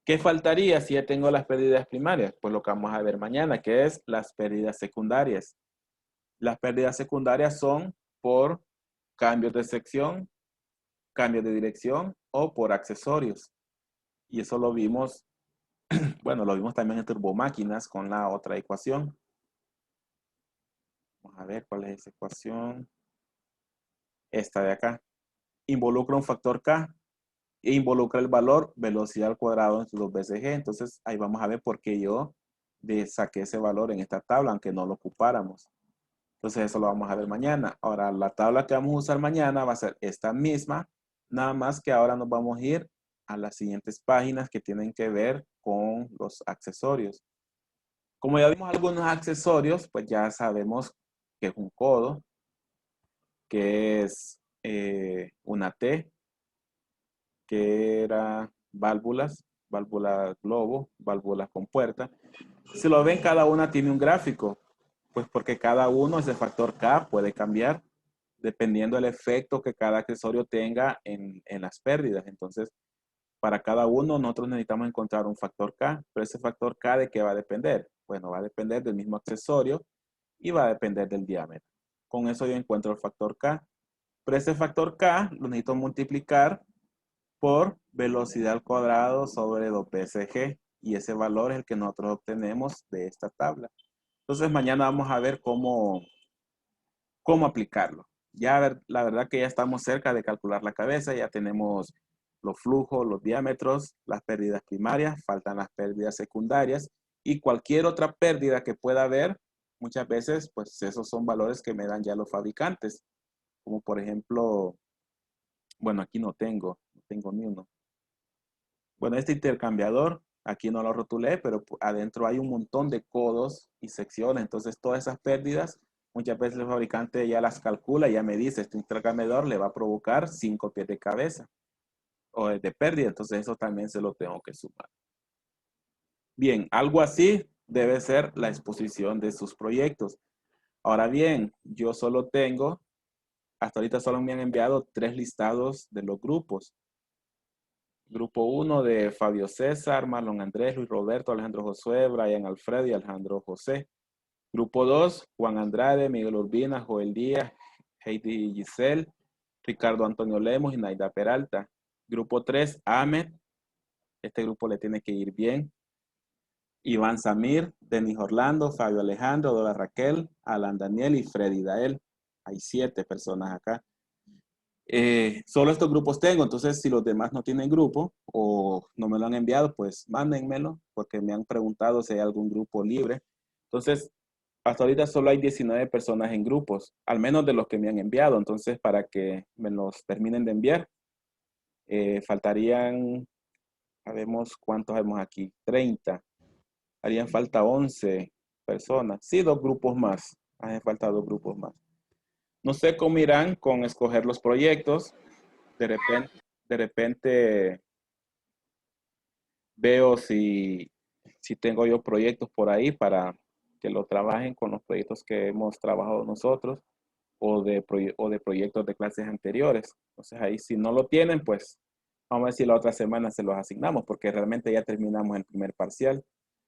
¿Qué faltaría si ya tengo las pérdidas primarias? Pues lo que vamos a ver mañana, que es las pérdidas secundarias. Las pérdidas secundarias son por cambios de sección, cambios de dirección o por accesorios. Y eso lo vimos, bueno, lo vimos también en turbomáquinas con la otra ecuación. Vamos a ver cuál es esa ecuación. Esta de acá. Involucra un factor K e involucra el valor velocidad al cuadrado entre los veces G. Entonces ahí vamos a ver por qué yo saqué ese valor en esta tabla, aunque no lo ocupáramos. Entonces eso lo vamos a ver mañana. Ahora la tabla que vamos a usar mañana va a ser esta misma, nada más que ahora nos vamos a ir a las siguientes páginas que tienen que ver con los accesorios. Como ya vimos algunos accesorios, pues ya sabemos que es un codo, que es una T, que era válvulas, válvula globo, válvula compuerta. Si lo ven, cada una tiene un gráfico, pues porque cada uno, ese factor K puede cambiar dependiendo del efecto que cada accesorio tenga en las pérdidas. Entonces, para cada uno nosotros necesitamos encontrar un factor K, pero ese factor K ¿de qué va a depender? Bueno, va a depender del mismo accesorio y va a depender del diámetro. Con eso yo encuentro el factor K, pero ese factor K lo necesito multiplicar por velocidad al cuadrado sobre 2πcg, y ese valor es el que nosotros obtenemos de esta tabla. Entonces mañana vamos a ver cómo aplicarlo. Ya la verdad que ya estamos cerca de calcular la cabeza, ya tenemos los flujos, los diámetros, las pérdidas primarias, faltan las pérdidas secundarias y cualquier otra pérdida que pueda haber, muchas veces pues esos son valores que me dan ya los fabricantes, como por ejemplo, bueno, aquí no tengo ni uno. Bueno, este intercambiador, aquí no lo rotulé, pero adentro hay un montón de codos y secciones. Entonces, todas esas pérdidas, muchas veces el fabricante ya las calcula, ya me dice, este intercambiador le va a provocar 5 pies de cabeza o de pérdida. Entonces, eso también se lo tengo que sumar. Bien, algo así debe ser la exposición de sus proyectos. Ahora bien, yo solo tengo, hasta ahorita solo me han enviado 3 listados de los grupos. Grupo 1 de Fabio César, Marlon Andrés, Luis Roberto, Alejandro Josué, Brian Alfredo y Alejandro José. Grupo 2, Juan Andrade, Miguel Urbina, Joel Díaz, Heidi Giselle, Ricardo Antonio Lemos y Naida Peralta. Grupo 3, Ahmed. Este grupo le tiene que ir bien. Iván Samir, Denis Orlando, Fabio Alejandro, Dora Raquel, Alan Daniel y Freddy Dael. Hay 7 personas acá. Solo estos grupos tengo, entonces si los demás no tienen grupo o no me lo han enviado, pues mándenmelo, porque me han preguntado si hay algún grupo libre. Entonces, hasta ahorita solo hay 19 personas en grupos, al menos de los que me han enviado. Entonces, para que me los terminen de enviar, faltarían, sabemos cuántos vemos aquí, 30. Harían falta 11 personas. Sí, 2 grupos más. Hacen falta 2 grupos más. No sé cómo irán con escoger los proyectos. De repente veo si tengo yo proyectos por ahí para que lo trabajen con los proyectos que hemos trabajado nosotros o de proyectos de clases anteriores. Entonces ahí si no lo tienen, pues vamos a ver si la otra semana se los asignamos, porque realmente ya terminamos el primer parcial.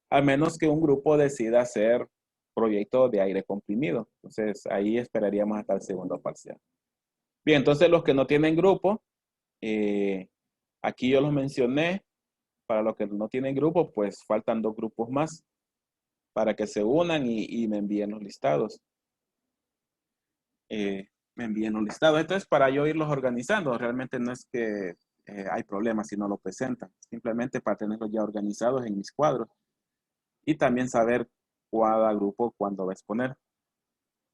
Al menos que un grupo decida hacer proyectos de aire comprimido. Entonces ahí esperaríamos hasta el segundo parcial. Bien, entonces los que no tienen grupo, aquí yo los mencioné. Para los que no tienen grupo, pues faltan 2 grupos más para que se unan y me envíen los listados. Me envíen los listados. Entonces, para yo irlos organizando, realmente no es que hay problemas si no lo presentan. Simplemente para tenerlos ya organizados en mis cuadros. Y también saber cada grupo cuándo va a exponer.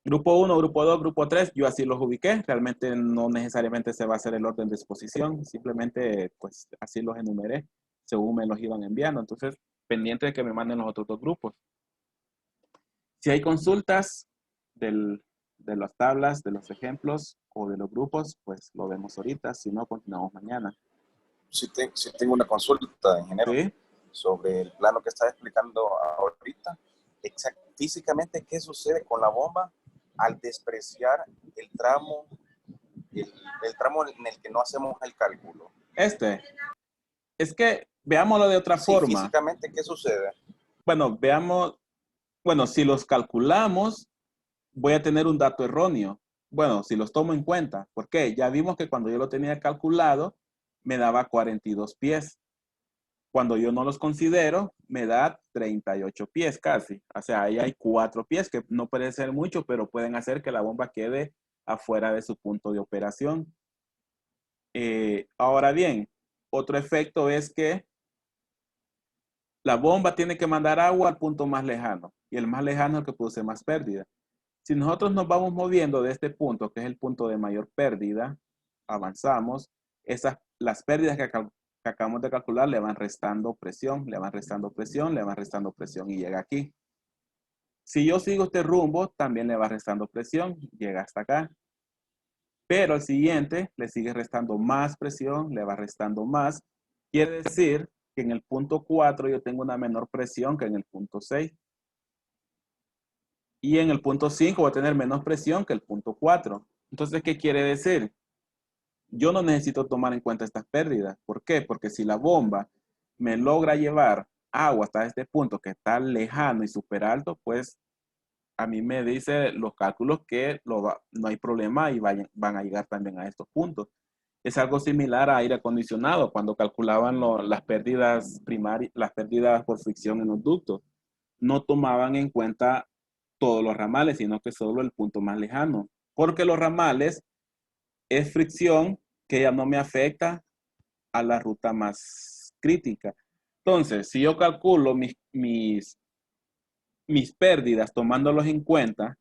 Grupo 1, grupo 2, grupo 3, yo así los ubiqué. Realmente no necesariamente se va a hacer el orden de exposición. Simplemente, pues, así los enumeré según me los iban enviando. Entonces, pendiente de que me manden los otros 2 grupos. Si hay consultas de las tablas, de los ejemplos o de los grupos, pues lo vemos ahorita. Si no, continuamos mañana. Sí, tengo una consulta, ingeniero, ¿Sí? sobre el plano que está explicando ahorita. Físicamente, ¿qué sucede con la bomba al despreciar el tramo en el que no hacemos el cálculo? Es que veámoslo de otra forma. Físicamente, ¿qué sucede? Bueno, veamos, si los calculamos, voy a tener un dato erróneo. Bueno, si los tomo en cuenta. ¿Por qué? Ya vimos que cuando yo lo tenía calculado, me daba 42 pies. Cuando yo no los considero, me da 38 pies casi. O sea, ahí hay 4 pies que no puede ser mucho, pero pueden hacer que la bomba quede afuera de su punto de operación. Ahora bien, otro efecto es que la bomba tiene que mandar agua al punto más lejano, y el más lejano es el que produce más pérdida. Si nosotros nos vamos moviendo de este punto, que es el punto de mayor pérdida, avanzamos, las pérdidas que acabamos de calcular le van restando presión, le van restando presión, le van restando presión y llega aquí. Si yo sigo este rumbo, también le va restando presión, llega hasta acá. Pero al siguiente le sigue restando más presión, le va restando más. Quiere decir que en el punto 4 yo tengo una menor presión que en el punto 6. Y en el punto 5 voy a tener menos presión que el punto 4. Entonces, ¿qué quiere decir? Yo no necesito tomar en cuenta estas pérdidas. ¿Por qué? Porque si la bomba me logra llevar agua hasta este punto que está lejano y súper alto, pues a mí me dice los cálculos que no hay problema y van a llegar también a estos puntos. Es algo similar a aire acondicionado, cuando calculaban las pérdidas primarias, las pérdidas por fricción en los ductos. No tomaban en cuenta todos los ramales, sino que solo el punto más lejano. Porque los ramales es fricción que ya no me afecta a la ruta más crítica. Entonces, si yo calculo mis pérdidas tomándolos en cuenta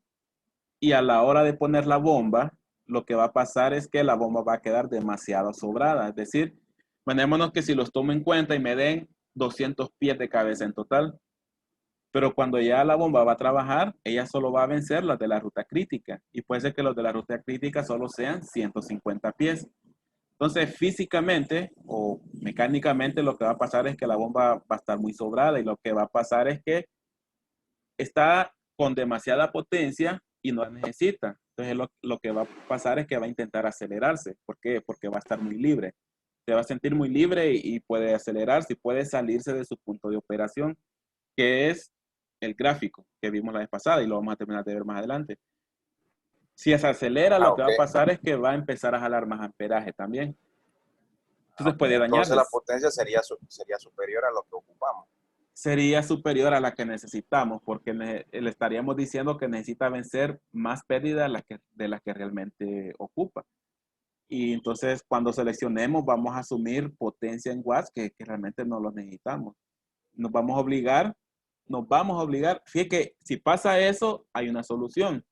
y a la hora de poner la bomba, lo que va a pasar es que la bomba va a quedar demasiado sobrada. Es decir, imaginémonos que si los tomo en cuenta y me den 200 pies de cabeza en total, pero cuando ya la bomba va a trabajar, ella solo va a vencer las de la ruta crítica y puede ser que los de la ruta crítica solo sean 150 pies. Entonces, físicamente o mecánicamente lo que va a pasar es que la bomba va a estar muy sobrada y lo que va a pasar es que está con demasiada potencia y no la necesita. Entonces, lo que va a pasar es que va a intentar acelerarse. ¿Por qué? Porque va a estar muy libre. Se va a sentir muy libre y puede acelerarse y puede salirse de su punto de operación, que es el gráfico que vimos la vez pasada y lo vamos a terminar de ver más adelante. Si se acelera, lo que Ok. va a pasar es que va a empezar a jalar más amperaje también. Entonces Ok. puede Entonces la dañarles. potencia sería superior a lo que ocupamos. Sería superior a la que necesitamos, porque le estaríamos diciendo que necesita vencer más pérdidas de las que realmente ocupa. Y entonces cuando seleccionemos vamos a asumir potencia en watts que realmente no lo necesitamos. Nos vamos a obligar, fíjate que si pasa eso, hay una solución.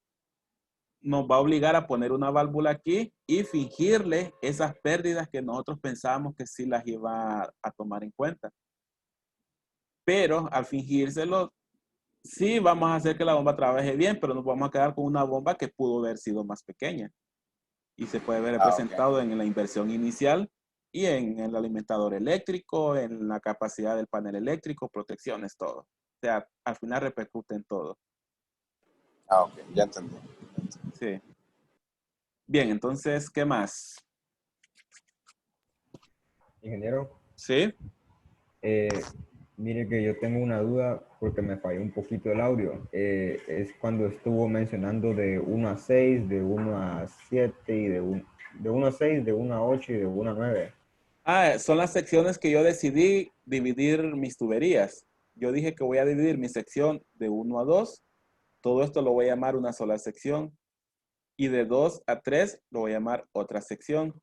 Nos va a obligar a poner una válvula aquí y fingirle esas pérdidas que nosotros pensábamos que sí las iba a tomar en cuenta. Pero al fingírselo, sí vamos a hacer que la bomba trabaje bien, pero nos vamos a quedar con una bomba que pudo haber sido más pequeña. Y se puede ver representado Ok. en la inversión inicial y en el alimentador eléctrico, en la capacidad del panel eléctrico, protecciones, todo. O sea, al final repercute en todo. Ok, ya entendí. Sí. Bien, entonces, ¿qué más? Ingeniero, ¿Sí? mire que yo tengo una duda porque me falló un poquito el audio. Es cuando estuvo mencionando de 1 a 6, de 1 a 7 y de 1 a 6, de 1 a 8 y de 1 a 9. Son las secciones que yo decidí dividir mis tuberías. Yo dije que voy a dividir mi sección de 1 a 2. Todo esto lo voy a llamar una sola sección. Y de 2 a 3 lo voy a llamar otra sección.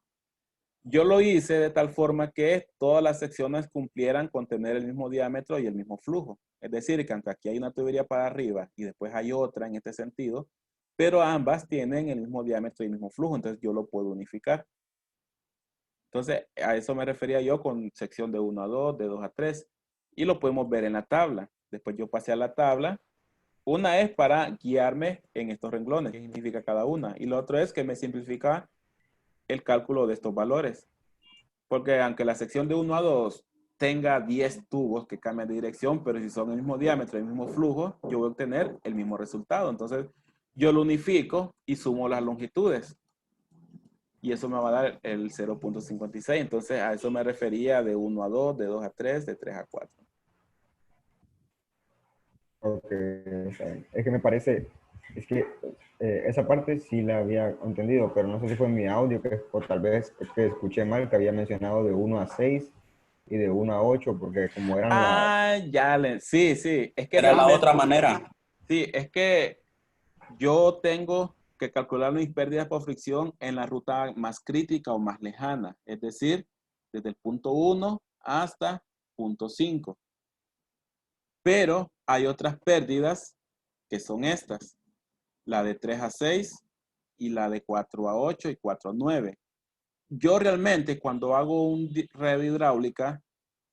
Yo lo hice de tal forma que todas las secciones cumplieran con tener el mismo diámetro y el mismo flujo. Es decir, que aunque aquí hay una tubería para arriba y después hay otra en este sentido, pero ambas tienen el mismo diámetro y el mismo flujo, entonces yo lo puedo unificar. Entonces, a eso me refería yo con sección de 1 a 2, de 2 a 3, y lo podemos ver en la tabla. Después yo pasé a la tabla. Una es para guiarme en estos renglones, qué significa cada una, y lo otro es que me simplifica el cálculo de estos valores. Porque aunque la sección de 1 a 2 tenga 10 tubos que cambian de dirección, pero si son el mismo diámetro, el mismo flujo, yo voy a obtener el mismo resultado. Entonces, yo lo unifico y sumo las longitudes. Y eso me va a dar el 0.56. Entonces, a eso me refería de 1 a 2, de 2 a 3, de 3 a 4. Ok, está bien. Es que me parece, es que esa parte sí la había entendido, pero no sé si fue en mi audio o tal vez que escuché mal que había mencionado de 1 a 6 y de 1 a 8, porque como eran las... Ah, ya, sí, sí. Es que Era la realmente, otra manera. sí, es que yo tengo que calcular mis pérdidas por fricción en la ruta más crítica o más lejana, es decir, desde el punto 1 hasta punto 5. Pero hay otras pérdidas que son estas, la de 3 a 6 y la de 4 a 8 y 4 a 9. Yo realmente cuando hago un red hidráulica,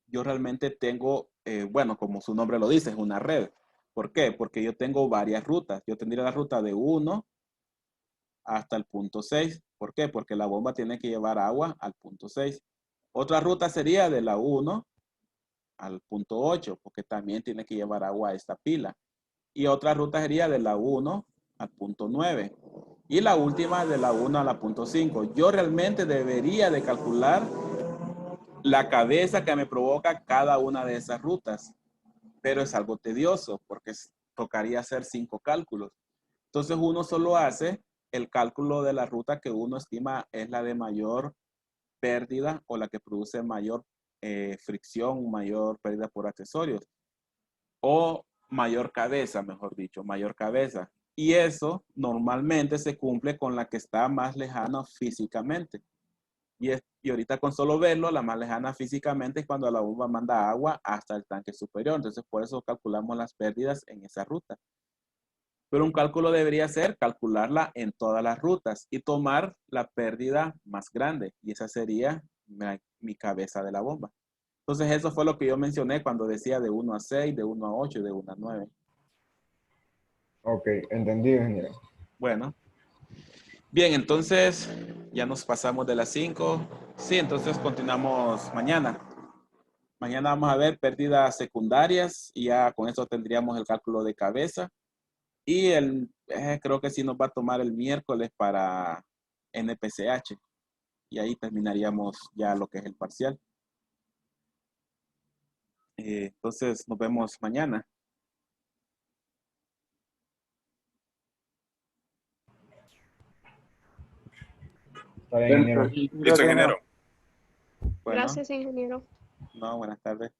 yo realmente tengo, bueno, como su nombre lo dice, es una red. ¿Por qué? Porque yo tengo varias rutas. Yo tendría la ruta de 1 hasta el punto 6. ¿Por qué? Porque la bomba tiene que llevar agua al punto 6. Otra ruta sería de la 1 al punto 8, porque también tiene que llevar agua a esta pila. Y otra ruta sería de la 1 al punto 9. Y la última de la 1 a la punto 5. Yo realmente debería de calcular la cabeza que me provoca cada una de esas rutas, pero es algo tedioso porque tocaría hacer 5 cálculos. Entonces uno solo hace el cálculo de la ruta que uno estima es la de mayor pérdida o la que produce mayor fricción, mayor pérdida por accesorios o mayor cabeza, mejor dicho, mayor cabeza. Y eso normalmente se cumple con la que está más lejana físicamente. Y ahorita con solo verlo, la más lejana físicamente es cuando la bomba manda agua hasta el tanque superior. Entonces por eso calculamos las pérdidas en esa ruta. Pero un cálculo debería ser calcularla en todas las rutas y tomar la pérdida más grande. Y esa sería mi cabeza de la bomba. Entonces eso fue lo que yo mencioné cuando decía de 1 a 6, de 1 a 8 y de 1 a 9. Ok, entendido, ingeniero. Bueno, bien, entonces ya nos pasamos de las 5. Sí, entonces continuamos mañana. Mañana vamos a ver pérdidas secundarias y ya con eso tendríamos el cálculo de cabeza. Y creo que sí nos va a tomar el miércoles para NPCH. Y ahí terminaríamos ya lo que es el parcial. Entonces nos vemos mañana. Está bien, ingeniero. Perfecto. Listo, Gracias, ingeniero. Bueno, Gracias, ingeniero. no, buenas tardes.